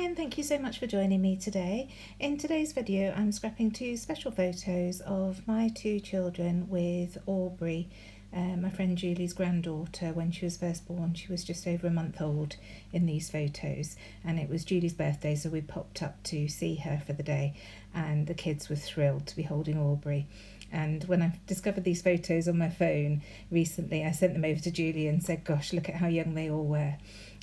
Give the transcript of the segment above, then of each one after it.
and thank you so much for joining me today. In today's video I'm scrapping two special photos of my two children with Aubrey, my friend Julie's granddaughter. When she was first born, she was just over a month old in these photos, and it was Julie's birthday, so we popped up to see her for the day, and the kids were thrilled to be holding Aubrey. And when I discovered these photos on my phone recently, I sent them over to Julie and said, gosh, look at how young they all were.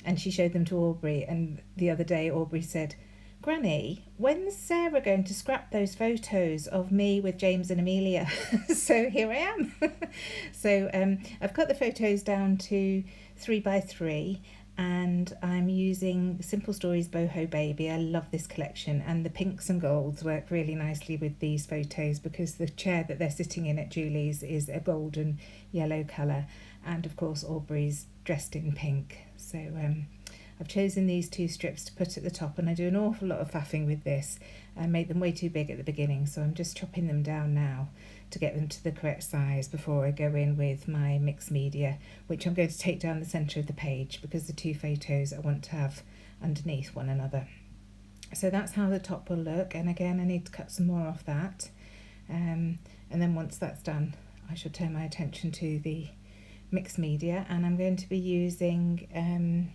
And she showed them to Aubrey, and the other day Aubrey said, Granny, when's Sarah going to scrap those photos of me with James and Amelia? So here I am. So I've cut the photos down to 3x3, and I'm using Simple Stories Boho Baby. I love this collection, and the pinks and golds work really nicely with these photos because the chair that they're sitting in at Julie's is a golden yellow colour, and of course Aubrey's dressed in pink. So I've chosen these two strips to put at the top, and I do an awful lot of faffing with this. I made them way too big at the beginning, so I'm just chopping them down now to get them to the correct size before I go in with my mixed media, which I'm going to take down the centre of the page because the two photos I want to have underneath one another. So that's how the top will look, and again I need to cut some more off that, and then once that's done I shall turn my attention to the mixed media, and I'm going to be using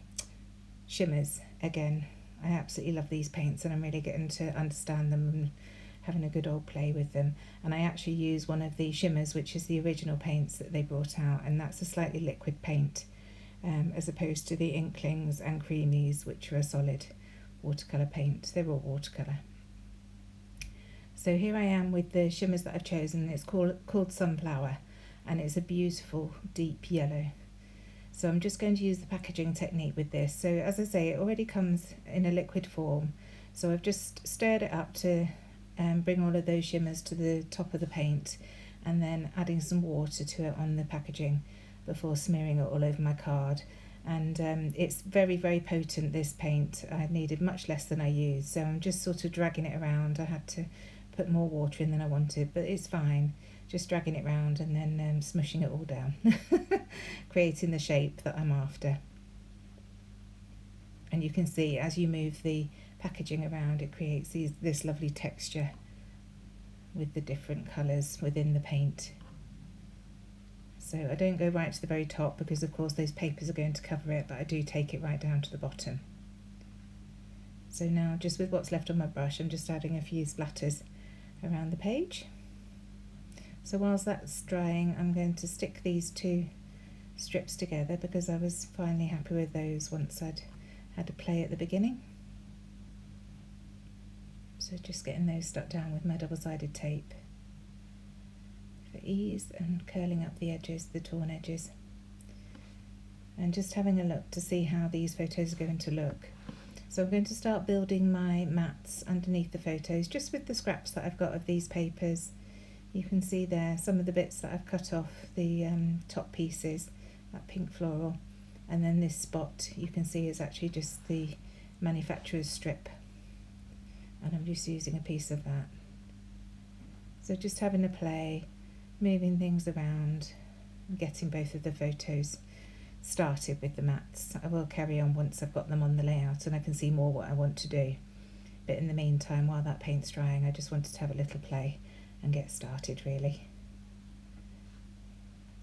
Shimmerz again. I absolutely love these paints, and I'm really getting to understand them and having a good old play with them. And I actually use one of the Shimmerz, which is the original paints that they brought out, and that's a slightly liquid paint, as opposed to the Inklings and Creamies, which are a solid watercolour paint. They're all watercolour. So here I am with the Shimmerz that I've chosen. It's called Sunflower, and it's a beautiful deep yellow. So I'm just going to use the packaging technique with this. So as I say, it already comes in a liquid form, so I've just stirred it up to bring all of those shimmers to the top of the paint, and then adding some water to it on the packaging before smearing it all over my card. And it's very, very potent, this paint. I needed much less than I used, so I'm just sort of dragging it around. I had to put more water in than I wanted, but it's fine. Just dragging it around and then smushing it all down, creating the shape that I'm after. And you can see as you move the packaging around, it creates this lovely texture with the different colours within the paint. So I don't go right to the very top because of course those papers are going to cover it, but I do take it right down to the bottom. So now, just with what's left on my brush, I'm just adding a few splatters around the page. So whilst that's drying, I'm going to stick these two strips together because I was finally happy with those once I'd had a play at the beginning. So just getting those stuck down with my double-sided tape for ease, and curling up the edges, the torn edges, and just having a look to see how these photos are going to look. So I'm going to start building my mats underneath the photos just with the scraps that I've got of these papers. You can see there some of the bits that I've cut off the top pieces, that pink floral, and then this spot you can see is actually just the manufacturer's strip, and I'm just using a piece of that. So just having a play, moving things around, and getting both of the photos started with the mats. I will carry on once I've got them on the layout and I can see more what I want to do, but in the meantime, while that paint's drying, I just wanted to have a little play and get started really.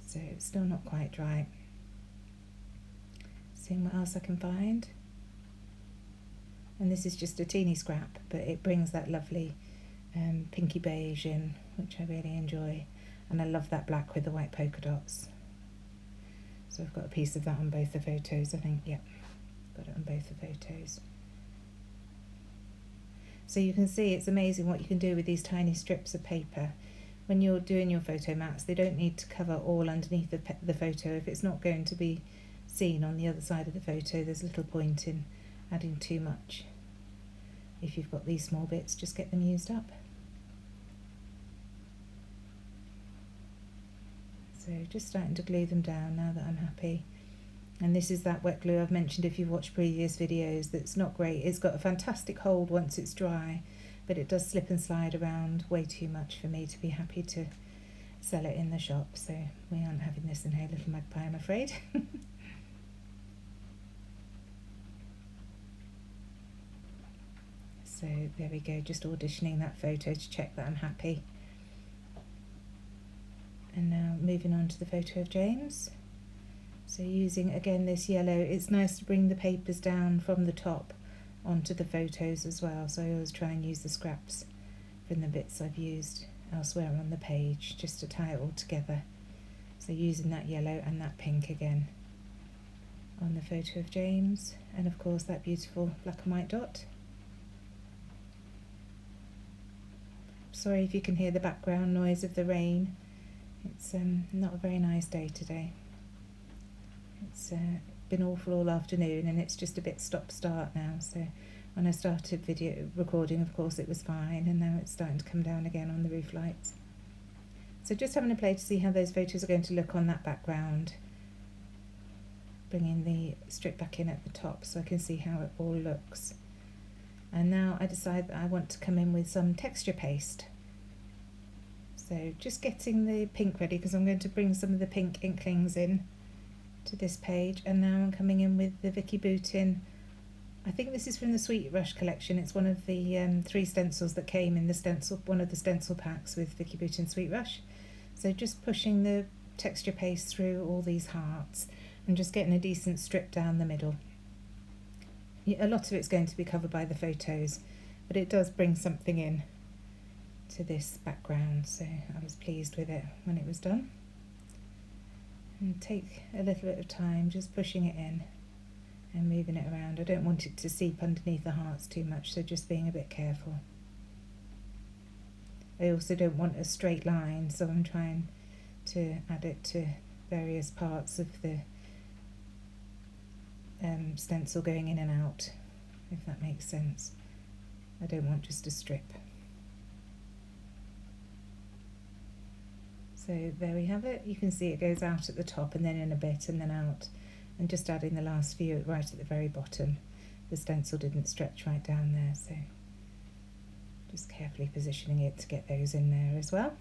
So it's still not quite dry. Seeing what else I can find. And this is just a teeny scrap, but it brings that lovely pinky beige in, which I really enjoy. And I love that black with the white polka dots. So I've got a piece of that on both the photos, I think. Yep, got it on both the photos. So you can see it's amazing what you can do with these tiny strips of paper. When you're doing your photo mats, they don't need to cover all underneath the photo. If it's not going to be seen on the other side of the photo, there's little point in adding too much. If you've got these small bits, just get them used up. So just starting to glue them down now that I'm happy. And this is that wet glue I've mentioned if you've watched previous videos that's not great. It's got a fantastic hold once it's dry, but it does slip and slide around way too much for me to be happy to sell it in the shop. So we aren't having this in Hey Little Magpie, I'm afraid. So there we go, just auditioning that photo to check that I'm happy. And now moving on to the photo of James. So using again this yellow, it's nice to bring the papers down from the top onto the photos as well. So I always try and use the scraps from the bits I've used elsewhere on the page just to tie it all together. So using that yellow and that pink again on the photo of James, and of course that beautiful black and white dot. Sorry if you can hear the background noise of the rain. It's not a very nice day today. It's been awful all afternoon, and it's just a bit stop-start now. So when I started video recording, of course, it was fine, and now it's starting to come down again on the roof lights. So just having a play to see how those photos are going to look on that background. Bringing the strip back in at the top so I can see how it all looks. And now I decide that I want to come in with some texture paste. So just getting the pink ready, because I'm going to bring some of the pink inklings in to this page. And now I'm coming in with the Vicky Boutin. I think this is from the Sweet Rush collection. It's one of the 3 stencils that came in the stencil, one of the stencil packs with Vicky Boutin Sweet Rush. So just pushing the texture paste through all these hearts and just getting a decent strip down the middle. A lot of it's going to be covered by the photos, but it does bring something in to this background, so I was pleased with it when it was done. And take a little bit of time just pushing it in and moving it around. I don't want it to seep underneath the hearts too much, so just being a bit careful. I also don't want a straight line, so I'm trying to add it to various parts of the stencil going in and out, if that makes sense. I don't want just a strip. So there we have it. You can see it goes out at the top and then in a bit and then out, and just adding the last few right at the very bottom. The stencil didn't stretch right down there, so just carefully positioning it to get those in there as well.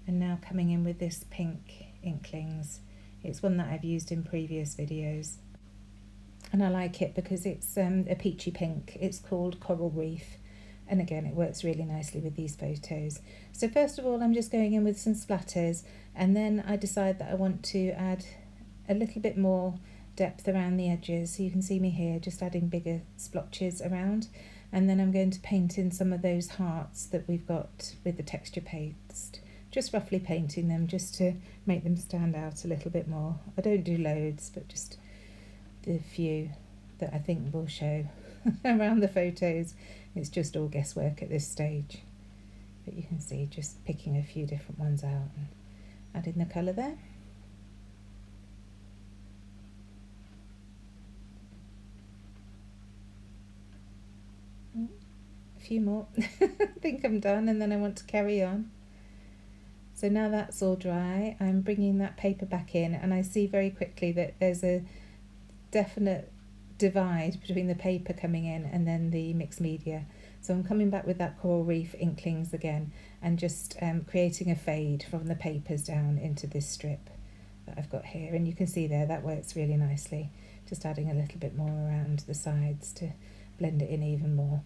And now coming in with this pink inklings. It's one that I've used in previous videos, and I like it because it's a peachy pink. It's called Coral Reef, and again it works really nicely with these photos. So first of all I'm just going in with some splatters, and then I decide that I want to add a little bit more depth around the edges. So you can see me here just adding bigger splotches around, and then I'm going to paint in some of those hearts that we've got with the texture paste. Just roughly painting them just to make them stand out a little bit more. I don't do loads, but just the few that I think will show around the photos. It's just all guesswork at this stage, but you can see just picking a few different ones out and adding the colour there. A few more. I think I'm done, and then I want to carry on. So now that's all dry, I'm bringing that paper back in, and I see very quickly that there's a definite divide between the paper coming in and then the mixed media. So I'm coming back with that Coral Reef inklings again, and just creating a fade from the papers down into this strip that I've got here. And you can see there that works really nicely. Just adding a little bit more around the sides to blend it in even more.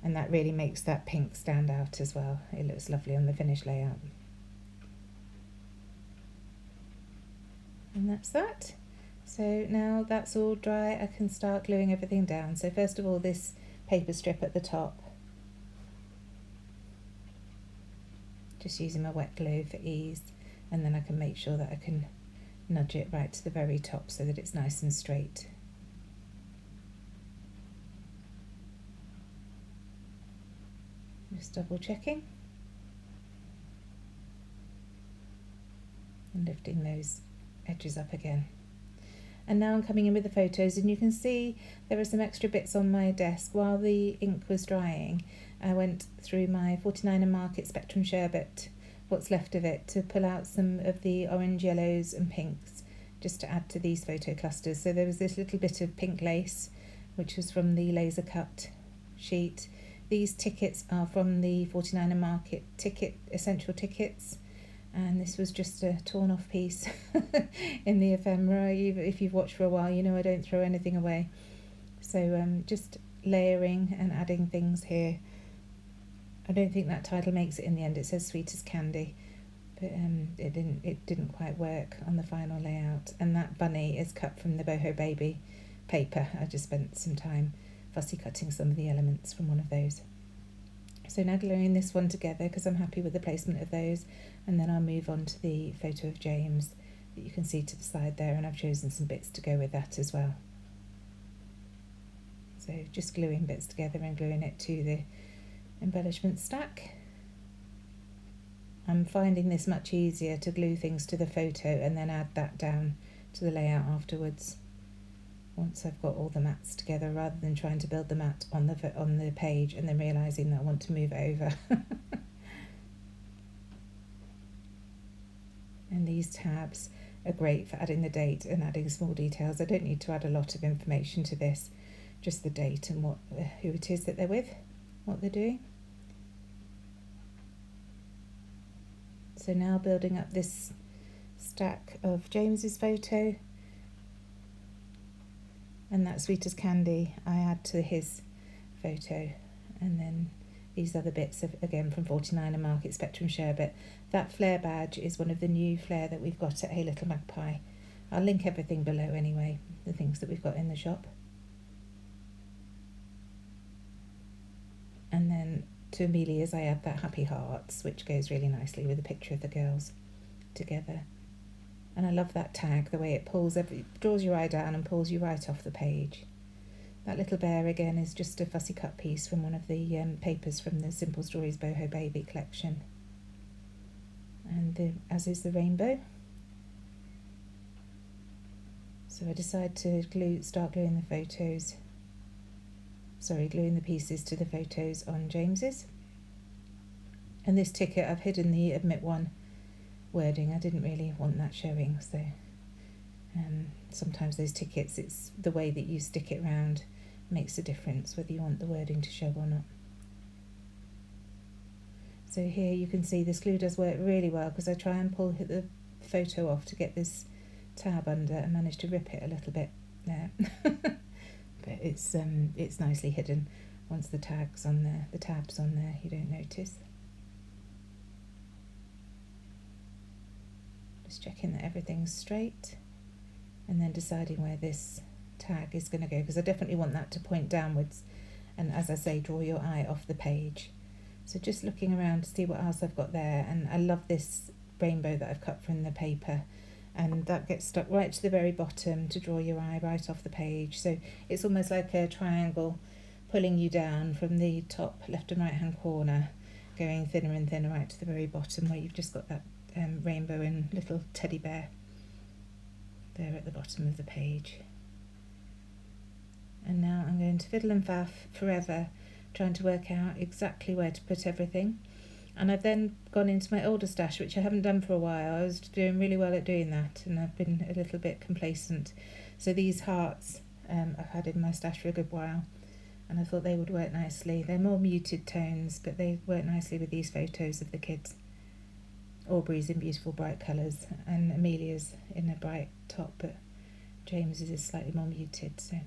And that really makes that pink stand out as well. It looks lovely on the finished layout. And that's that. So now that's all dry, I can start gluing everything down. So first of all, this paper strip at the top. Just using my wet glue for ease, and then I can make sure that I can nudge it right to the very top so that it's nice and straight. Just double checking and lifting those edges up again. And now I'm coming in with the photos, and you can see there are some extra bits on my desk. While the ink was drying, I went through my 49 Market Spectrum Sherbet, what's left of it, to pull out some of the orange, yellows and pinks just to add to these photo clusters. So there was this little bit of pink lace, which was from the laser cut sheet. These tickets are from the 49 Market ticket essential tickets, and this was just a torn off piece in the ephemera. If you've watched for a while, you know I don't throw anything away. So just layering and adding things here. I don't think that title makes it in the end. It says Sweet as Candy, but it didn't quite work on the final layout. And that bunny is cut from the Boho Baby paper. I just spent some time fussy cutting some of the elements from one of those. So now gluing this one together because I'm happy with the placement of those, and then I'll move on to the photo of James that you can see to the side there, and I've chosen some bits to go with that as well. So just gluing bits together and gluing it to the embellishment stack. I'm finding this much easier to glue things to the photo and then add that down to the layout afterwards, once I've got all the mats together, rather than trying to build the mat on the page and then realising that I want to move it over. And these tabs are great for adding the date and adding small details. I don't need to add a lot of information to this, just the date and who it is that they're with, what they're doing. So now building up this stack of James's photo, and that Sweet as Candy I add to his photo, and then these other bits again from 49 and Market Spectrum Sherbet. That Flair badge is one of the new Flair that we've got at Hey Little Magpie. I'll link everything below anyway, the things that we've got in the shop. And then to Amelia's I add that Happy Hearts, which goes really nicely with the picture of the girls together. And I love that tag, the way it draws your eye down and pulls you right off the page. That little bear again is just a fussy cut piece from one of the papers from the Simple Stories Boho Baby collection. And as is the rainbow. So I decide to start gluing the photos. Gluing the pieces to the photos on James's. And this ticket, I've hidden the Admit One wording. I didn't really want that showing, so sometimes those tickets, it's the way that you stick it round makes a difference whether you want the wording to show or not. So here you can see this glue does work really well, because I try and pull the photo off to get this tab under and manage to rip it a little bit there. But it's nicely hidden. Once the tab's on there, you don't notice. Just checking that everything's straight, and then deciding where this tag is going to go, because I definitely want that to point downwards, and as I say, draw your eye off the page. So just looking around to see what else I've got there, and I love this rainbow that I've cut from the paper, and that gets stuck right to the very bottom to draw your eye right off the page. So it's almost like a triangle pulling you down from the top left and right hand corner, going thinner and thinner right to the very bottom, where you've just got that rainbow and little teddy bear there at the bottom of the page. And now I'm going to fiddle and faff forever trying to work out exactly where to put everything. And I've then gone into my older stash, which I haven't done for a while. I was doing really well at doing that, and I've been a little bit complacent. So these hearts I've had in my stash for a good while, and I thought they would work nicely. They're more muted tones, but they work nicely with these photos of the kids. Aubrey's in beautiful bright colours, and Amelia's in a bright top, but James's is slightly more muted. So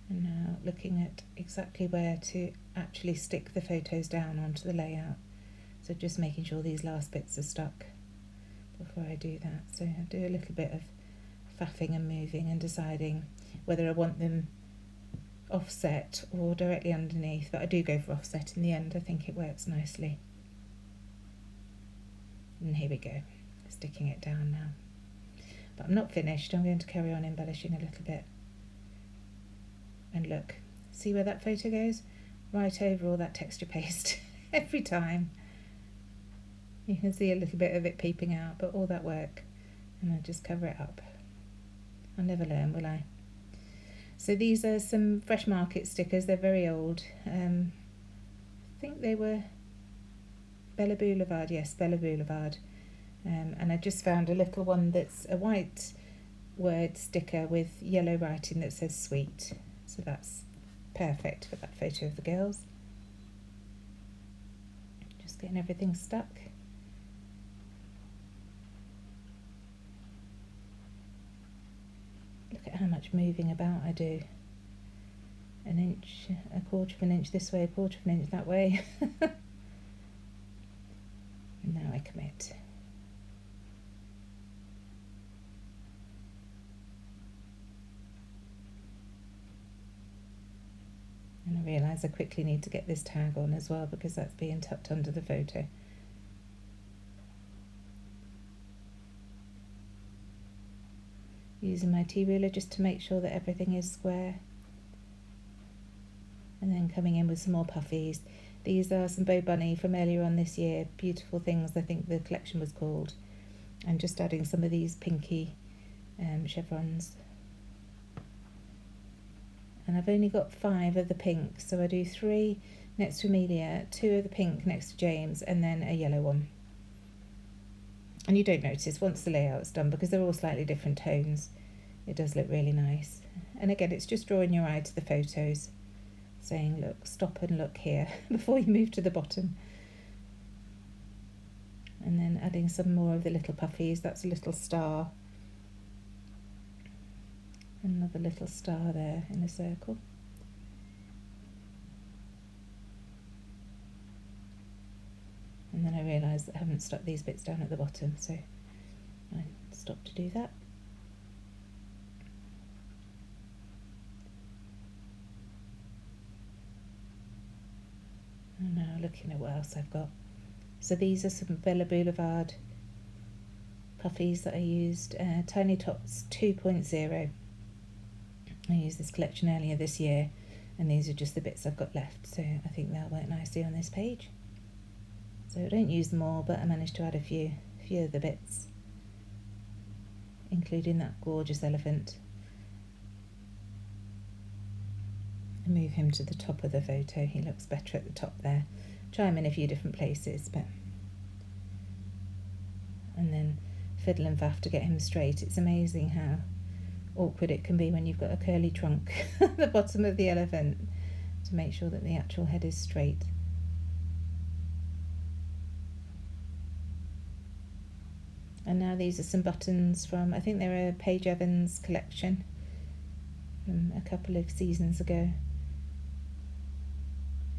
and now looking at exactly where to actually stick the photos down onto the layout. So just making sure these last bits are stuck before I do that. So I do a little bit of faffing and moving and deciding whether I want them offset or directly underneath, but I do go for offset in the end. I think it works nicely. And here we go, sticking it down now. But I'm not finished. I'm going to carry on embellishing a little bit. And look, see where that photo goes? Right over all that texture paste every time. You can see a little bit of it peeping out, but all that work, and I just cover it up. I'll never learn, will I? So these are some Fresh Market stickers. They're very old. I think they were Bella Boulevard. Yes, Bella Boulevard. And I just found a little one that's a white word sticker with yellow writing that says sweet. So that's perfect for that photo of the girls. Just getting everything stuck. Look at how much moving about I do. An inch, a quarter of an inch this way, a quarter of an inch that way. And now I commit. And I realise I quickly need to get this tag on as well because that's being tucked under the photo. Using my T-ruler just to make sure that everything is square. And then coming in with some more puffies. These are some Bow Bunny from earlier on this year. Beautiful Things, I think the collection was called. And just adding some of these pinky chevrons. And I've only got 5 of the pink, so I do 3 next to Amelia, 2 of the pink next to James, and then a yellow one. And you don't notice once the layout's done because they're all slightly different tones. It does look really nice. And again, it's just drawing your eye to the photos, saying, look, stop and look here before you move to the bottom. And then adding some more of the little puffies. That's a little star. Another little star there in a circle. And then I realised that I haven't stuck these bits down at the bottom, so I stopped to do that. And now looking at what else I've got. So these are some Bella Boulevard puffies that I used, Tiny Tots 2.0. I used this collection earlier this year, and these are just the bits I've got left, so I think they'll work nicely on this page. So I don't use them all, but I managed to add a few of the bits, including that gorgeous elephant. And move him to the top of the photo. He looks better at the top there. Try him in a few different places, but and then fiddle and faff to get him straight. It's amazing how awkward it can be when you've got a curly trunk at the bottom of the elephant to make sure that the actual head is straight. And now these are some buttons from, I think they're a Paige Evans collection from a couple of seasons ago.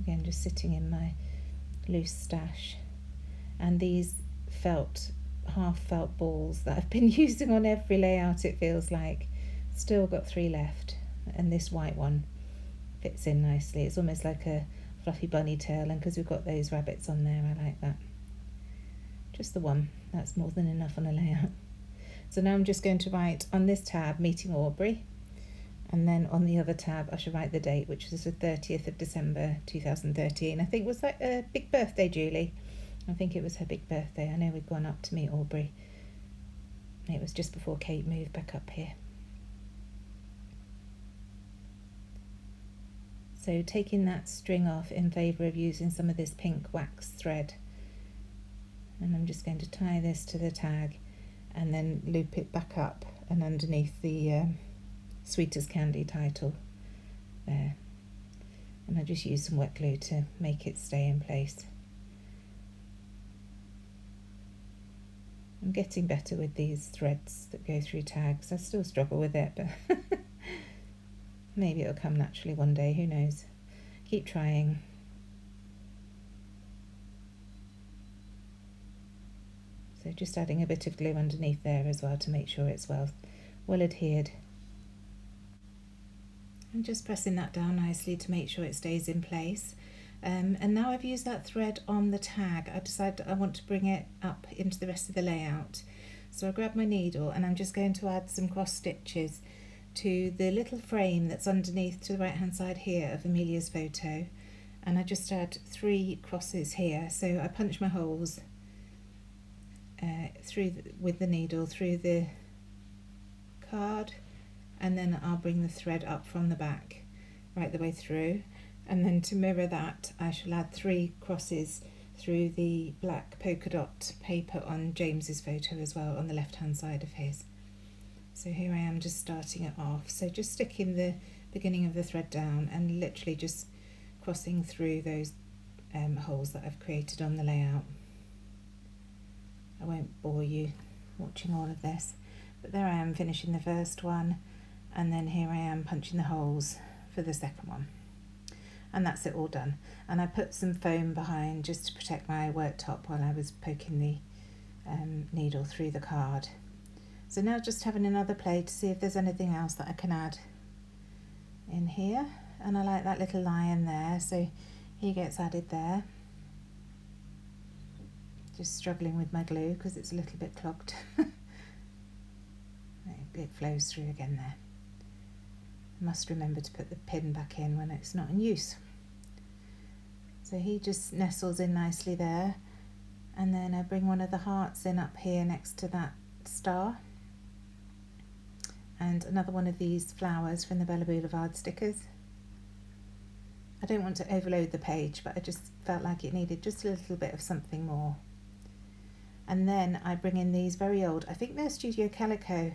Again, just sitting in my loose stash. And these half felt balls that I've been using on every layout, it feels like. Still got 3 left, and this white one fits in nicely. It's almost like a fluffy bunny tail, and because we've got those rabbits on there, I like that. Just the one, that's more than enough on a layout. So now I'm just going to write on this tab, Meeting Aubrey, and then on the other tab I should write the date, which is the 30th of December 2013. I think, was that a big birthday, Julie? I think it was her big birthday. I know we'd gone up to meet Aubrey. It was just before Kate moved back up here. So taking that string off in favour of using some of this pink wax thread. And I'm just going to tie this to the tag and then loop it back up and underneath the Sweet as Candy title there. And I just use some wet glue to make it stay in place. I'm getting better with these threads that go through tags. I still struggle with it, but maybe it'll come naturally one day, who knows. Keep trying. So just adding a bit of glue underneath there as well to make sure it's well adhered. I'm just pressing that down nicely to make sure it stays in place. And now I've used that thread on the tag, I decided I want to bring it up into the rest of the layout. So I grab my needle and I'm just going to add some cross stitches to the little frame that's underneath to the right hand side here of Amelia's photo. And I just add 3 crosses here. So I punch my holes with the needle through the card, and then I'll bring the thread up from the back right the way through. And then to mirror that, I shall add 3 crosses through the black polka dot paper on James's photo as well, on the left hand side of his. So here I am just starting it off. So just sticking the beginning of the thread down and literally just crossing through those holes that I've created on the layout. I won't bore you watching all of this, but there I am finishing the first one, and then here I am punching the holes for the second one, and that's it all done. And I put some foam behind just to protect my worktop while I was poking the needle through the card. So now just having another play to see if there's anything else that I can add in here, and I like that little lion there, so he gets added there. Just struggling with my glue because it's a little bit clogged. It flows through again there. I must remember to put the pin back in when it's not in use. So he just nestles in nicely there, and then I bring one of the hearts in up here next to that star, and another one of these flowers from the Bella Boulevard stickers. I don't want to overload the page, but I just felt like it needed just a little bit of something more. And then I bring in these very old, I think they're Studio Calico,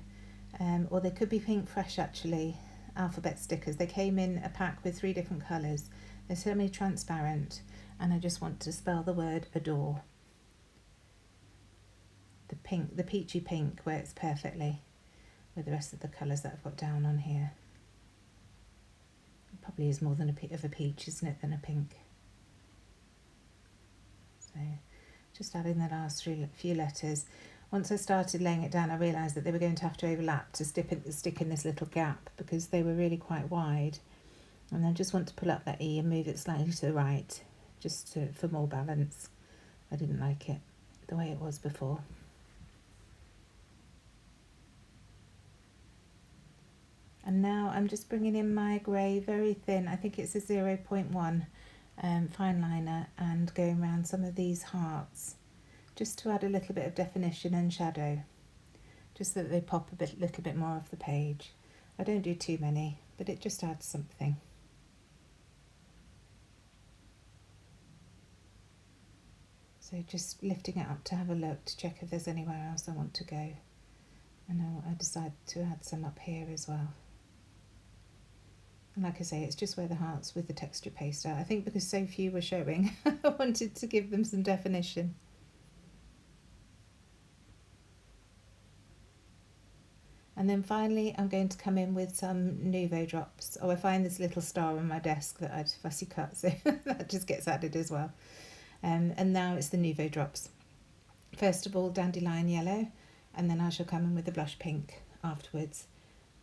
or they could be Pink Fresh actually, alphabet stickers. They came in a pack with 3 different colours. They're semi-transparent, and I just want to spell the word adore. The pink, the peachy pink, works perfectly with the rest of the colours that I've got down on here. It probably is more than a peach, isn't it, than a pink. So just adding the last few letters. Once I started laying it down, I realised that they were going to have to overlap to stick in this little gap because they were really quite wide. And I just want to pull up that E and move it slightly to the right, just for more balance. I didn't like it the way it was before. And now I'm just bringing in my grey very thin, I think it's a 0.1 fine liner, and going around some of these hearts just to add a little bit of definition and shadow, just so that they pop a little bit more off the page. I don't do too many, but it just adds something. So just lifting it up to have a look to check if there's anywhere else I want to go. And I decided to add some up here as well. And like I say, it's just where the hearts with the texture paste are. I think because so few were showing, I wanted to give them some definition. And then finally, I'm going to come in with some Nuvo drops. Oh, I find this little star on my desk that I'd fussy cut, so that just gets added as well. And now it's the Nuvo drops. First of all, dandelion yellow, and then I shall come in with the blush pink afterwards.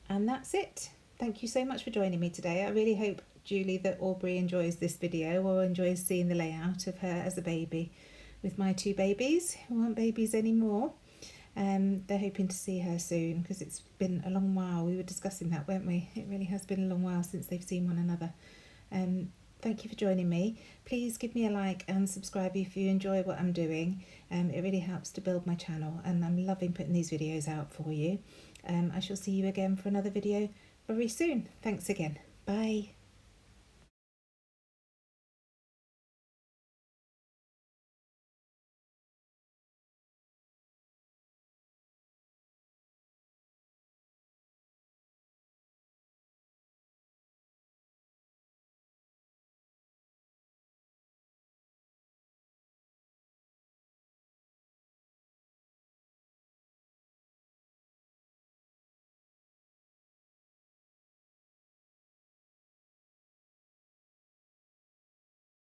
And that's it. Thank you so much for joining me today. I really hope, Julie, that Aubrey enjoys this video or enjoys seeing the layout of her as a baby with my 2 babies who aren't babies anymore. They're hoping to see her soon because it's been a long while. We were discussing that, weren't we? It really has been a long while since they've seen one another. Thank you for joining me. Please give me a like and subscribe if you enjoy what I'm doing. It really helps to build my channel, and I'm loving putting these videos out for you. I shall see you again for another video very soon. Thanks again. Bye.